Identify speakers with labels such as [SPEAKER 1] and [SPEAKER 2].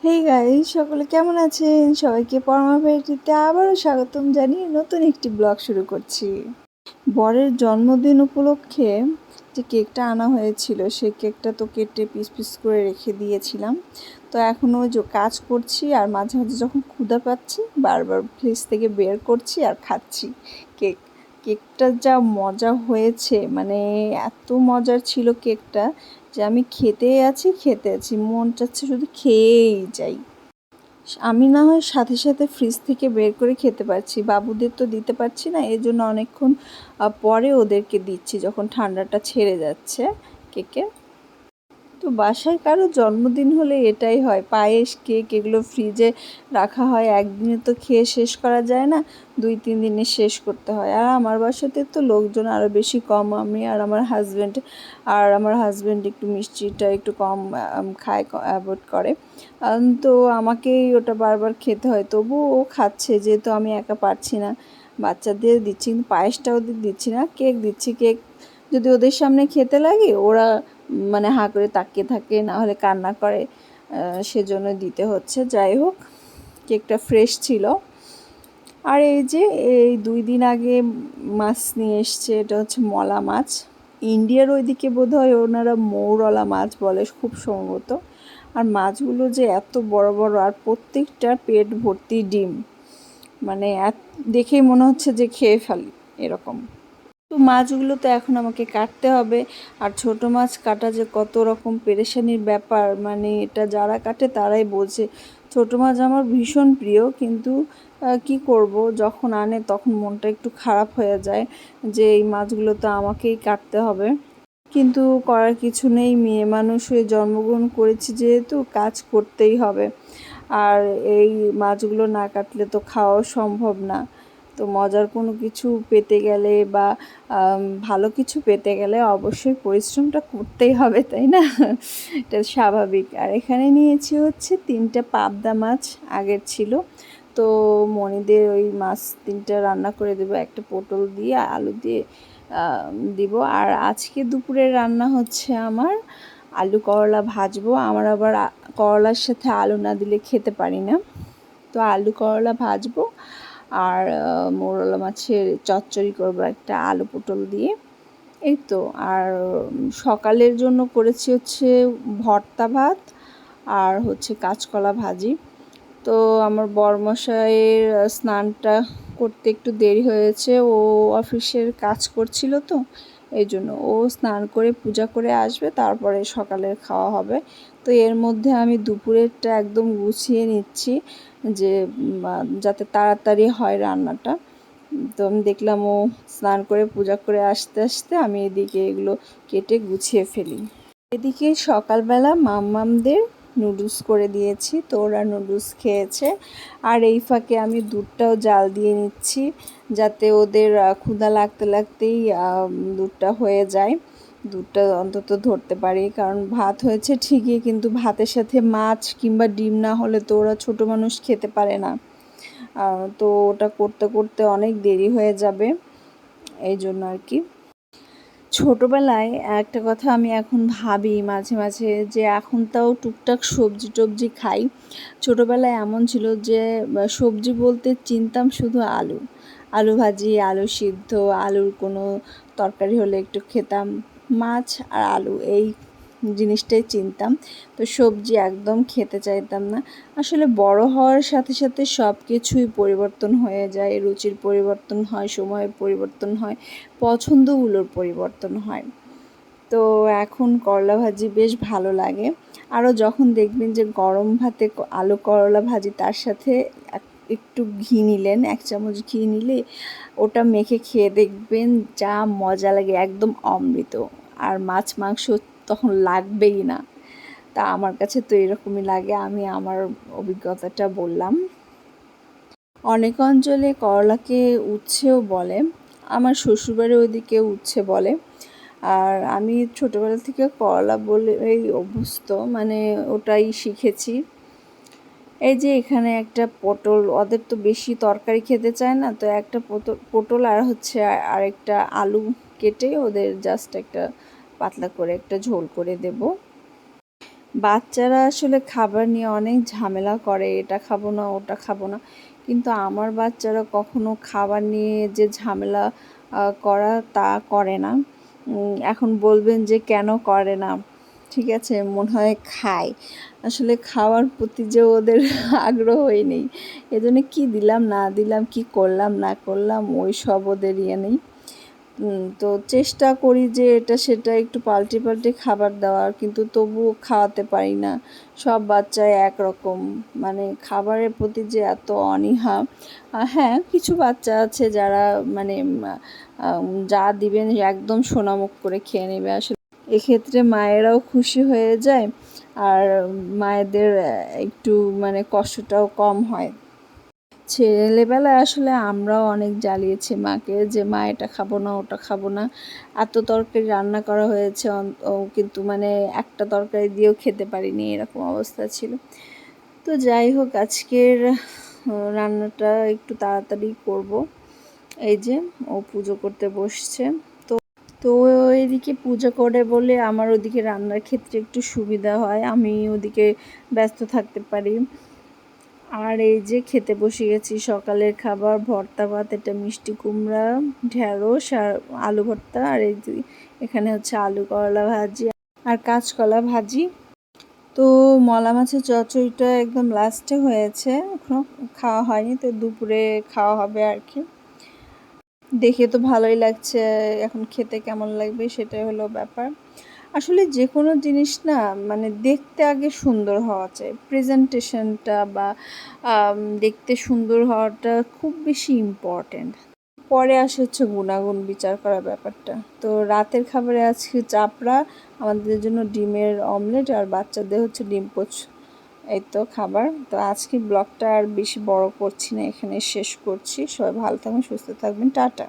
[SPEAKER 1] Hey guys, সকলে কেমন আছেন? সবাইকে পরমা ভ্যারাইটিতে আবারও স্বাগতম জানিয়ে নতুন একটি ব্লগ শুরু করছি। বরের জন্মদিন উপলক্ষে যে কেকটা আনা হয়েছিল, সেই কেকটা তো কেটে পিস পিস করে রেখে দিয়েছিলাম। তো এখনও যে কাজ করছি, আর মাঝে মাঝে যখন ক্ষুধা পাচ্ছি বারবার ফ্রিজ থেকে বের করছি আর খাচ্ছি কেকটা যা মজা হয়েছে, মানে এত মজার ছিল কেকটা যে আমি খেতে আছি, মন চাচ্ছে শুধু খেয়েই যাই। আমি না হয় সাথে সাথে ফ্রিজ থেকে বের করে খেতে পারছি, বাবুদের তো দিতে পারছি না, এই জন্য অনেকক্ষণ পরে ওদেরকে দিচ্ছি যখন ঠান্ডাটা ছেড়ে যাচ্ছে কেকে। তো বাসায় কারো জন্মদিন হলে এটাই হয়, পায়েস কেক এগুলো ফ্রিজে রাখা হয়, একদিনে তো খেয়ে শেষ করা যায় না, 2-3 দিনে শেষ করতে হয়। আর আমার বাসাতে তো লোকজন আরও বেশি কম, আমি আর আমার হাজব্যান্ড একটু মিষ্টিটা একটু কম খায়, অ্যাভয়েড করে। তো আমাকেই ওটা বারবার খেতে হয়, তবু ও খাচ্ছে, যেহেতু আমি একা পারছি না। বাচ্চাদের দিচ্ছি কিন্তু পায়েসটা ওদের দিচ্ছি না, কেক দিচ্ছি। কেক যদি ওদের সামনে খেতে লাগে ওরা মানে হাঁ করে তাকিয়ে থাকে, না হলে কান্না করে, সেজন্য দিতে হচ্ছে। যাই হোক, কেকটা ফ্রেশ ছিল। আর এই যে এই 2 দিন আগে মাছ নিয়ে এসছে, এটা হচ্ছে মলা মাছ। ইন্ডিয়ার ওইদিকে বোধহয় ওনারা মৌরলা মাছ বলে খুব সম্ভবত। আর মাছগুলো যে এত বড় বড়, আর প্রত্যেকটার পেট ভর্তি ডিম, মানে দেখেই মনে হচ্ছে যে খেয়ে ফেলি এরকম। তো মাছগুলো তো এখন আমাকে কাটতে হবে, আর ছোট মাছ কাটা যে কত রকম পেরেশানির ব্যাপার, মানে এটা যারা কাটে তারাই বোঝে। ছোট মাছ আমার ভীষণ প্রিয়, কিন্তু কি করব, যখন আনে তখন মনটা একটু খারাপ হয়ে যায় যে এই মাছগুলো তো আমাকেই কাটতে হবে। কিন্তু করার কিছু নেই, মেয়ে মানুষ হয়ে জন্মগ্রহণ করেছি যেহেতু কাজ করতেই হবে। আর এই মাছগুলো না কাটলে তো খাওয়াও সম্ভব না। তো মজার কোনো কিছু পেতে গেলে বা ভালো কিছু পেতে গেলে অবশ্যই পরিশ্রমটা করতেই হবে, তাই না? এটা স্বাভাবিক। আর এখানে নিয়েছি হচ্ছে 3টে পাবদা মাছ, আগের ছিল। তো মনিদের ওই মাছ 3টা রান্না করে দেবো, একটা পটল দিয়ে আলু দিয়ে দিব। আর আজকে দুপুরের রান্না হচ্ছে আমার আলু করলা ভাজবো। আমার আবার করলার সাথে আলু না দিলে খেতে পারি না। তো আলু করলা ভাজবো, আর মৌরলা মাছের চচ্চড়ি করবো একটা আলু পটল দিয়ে, এই তো। আর সকালের জন্য করেছি হচ্ছে ভর্তা ভাত আর হচ্ছে কাঁচকলা ভাজি। তো আমার বরমশাইয়ের স্নানটা করতে একটু দেরি হয়েছে, ও অফিসের কাজ করছিল, তো এই জন্য ও স্নান করে পূজা করে আসবে, তারপরে সকালের খাওয়া হবে। তো এর মধ্যে আমি দুপুরেরটা একদম গুছিয়ে নিচ্ছি, যে যাতে তাড়াতাড়ি হয় রান্নাটা। তো আমি দেখলাম ও স্নান করে পূজা করে আসতে আসতে আমি এদিকে এগুলো কেটে গুছিয়ে ফেলি। এদিকে সকালবেলা মাম্মামদের নুডলস করে দিয়েছি, তো ওরা নুডলস খেয়েছে। আর এই ফাঁকে আমি দুধটাও জাল দিয়ে নিচ্ছি, যাতে ওদের ক্ষুধা লাগতে লাগতেই দুধটা হয়ে যায়, দুধটা অন্তত ধরতে পারি। কারণ ভাত হয়েছে ঠিকই, কিন্তু ভাতের সাথে মাছ কিংবা ডিম না হলে তো ওরা ছোটো মানুষ খেতে পারে না। তো ওটা করতে করতে অনেক দেরি হয়ে যাবে, এই জন্য আর কি। ছোটোবেলায় একটা কথা আমি এখন ভাবি মাঝে মাঝে, যে এখন তাও টুকটাক সবজি টবজি খাই। ছোটোবেলায় এমন ছিল যে সবজি বলতে চিনতাম শুধু আলু, আলু ভাজি, আলু সিদ্ধ, আলুর কোনো তরকারি হলে একটু খেতাম, মাছ আর আলু এই জিনিসটাই চিনতাম। তো সবজি একদম খেতে চাইতাম না। আসলে বড় হওয়ার সাথে সাথে সব কিছুই পরিবর্তন হয়ে যায়, রুচির পরিবর্তন হয়, সময়ের পরিবর্তন হয়, পছন্দগুলোর পরিবর্তন হয়। তো এখন করলা ভাজি বেশ ভালো লাগে। আরও যখন দেখবেন যে গরম ভাতে আলু করলা ভাজি, তার সাথে একটু ঘি নিলেন, 1 চামচ ঘি নিলে ওটা মেখে খেয়ে দেখবেন যা মজা লাগে, একদম অমৃত। আর মাছ মাংস তখন লাগবেই না। তা আমার কাছে তো এরকমই লাগে, আমি আমার অভিজ্ঞতাটা বললাম। অনেক অঞ্চলে করলাকে উচ্ছেও বলে, আমার শ্বশুরবাড়ির ওইদিকে উচ্ছে বলে। আর আমি ছোটোবেলা থেকে করলা বলে এই অভ্যস্ত, মানে ওটাই শিখেছি। এই যে এখানে একটা পটল, ওদের তো বেশি তরকারি খেতে চায় না, তো একটা পটল আর হচ্ছে আরেকটা আলু কেটে ওদের জাস্ট একটা পাতলা করে একটা ঝোল করে দেব। বাচ্চারা আসলে খাবার নিয়ে অনেক ঝামেলা করে, এটা খাবো না ওটা খাবো না, কিন্তু আমার বাচ্চারা কখনো খাবার নিয়ে যে ঝামেলা করা তা করে না। এখন বলবেন যে কেন করে না, ঠিক আছে, মনে হয় খায়, আসলে খাওয়ার প্রতি যে ওদের আগ্রহই নেই, এজন্য কি দিলাম না দিলাম, কি করলাম না করলাম, ওই সব ওদের ইয়ে নেই। তো চেষ্টা করি যে এটা সেটা একটু পাল্টে পাল্টে খাবার দেওয়ার, কিন্তু তবুও খাওয়াতে পারি না। সব বাচ্চাই একরকম, মানে খাবারের প্রতি যে এত অনীহা। হ্যাঁ, কিছু বাচ্চা আছে যারা মানে যা দিবেন একদম সোনামুখ করে খেয়ে নেবে, আসলে এক্ষেত্রে মায়েরাও খুশি হয়ে যায়, আর মায়েদের একটু মানে কষ্টটাও কম হয়। ছেলেবেলায় আসলে আমরাও অনেক জ্বালিয়েছি মাকে, যে মা এটা খাবো না ওটা খাবো না, এত তরকারি রান্না করা হয়েছে কিন্তু মানে একটা তরকারি দিয়েও খেতে পারিনি, এরকম অবস্থা ছিল। তো যাই হোক, আজকের রান্নাটা একটু তাড়াতাড়ি করব। এই যে ও পুজো করতে বসছে, তো তো এদিকে পুজো করে বলে আমার ওদিকে রান্নার ক্ষেত্রে একটু সুবিধা হয়, আমি ওদিকে ব্যস্ত থাকতে পারি। আর এই যে খেতে বসে গেছি, সকালের খাবার ভর্তা ভাত, এটা মিষ্টি কুমড়া, ঢেঁড়স আর আলু ভর্তা, আর এই যে এখানে হচ্ছে আলু করলা ভাজি আর কাঁচকলা ভাজি। তো মলা মাছের চচ্চড়িটা একদম লাস্টে হয়েছে, এখনো খাওয়া হয়নি, তো দুপুরে খাওয়া হবে আর কি। দেখে তো ভালোই লাগছে, এখন খেতে কেমন লাগবে সেটাই হলো ব্যাপার। আসলে যে কোনো জিনিস না, মানে দেখতে আগে সুন্দর হওয়া চাই, প্রেজেন্টেশনটা বা দেখতে সুন্দর হওয়াটা খুব বেশি ইম্পর্ট্যান্ট। পরে আসে হচ্ছে গুণাগুণ বিচার করার ব্যাপারটা। তো রাতের খাবারে আজকে চাপড়া, আমাদের জন্য ডিমের অমলেট, আর বাচ্চাদের হচ্ছে ডিম পোচ, এই তো খাবার। তো আজকে ব্লগটা আর বেশি বড় করছি না, এখানে শেষ করছি। সবাই ভালো থাকবেন, সুস্থ থাকবেন, টাটা।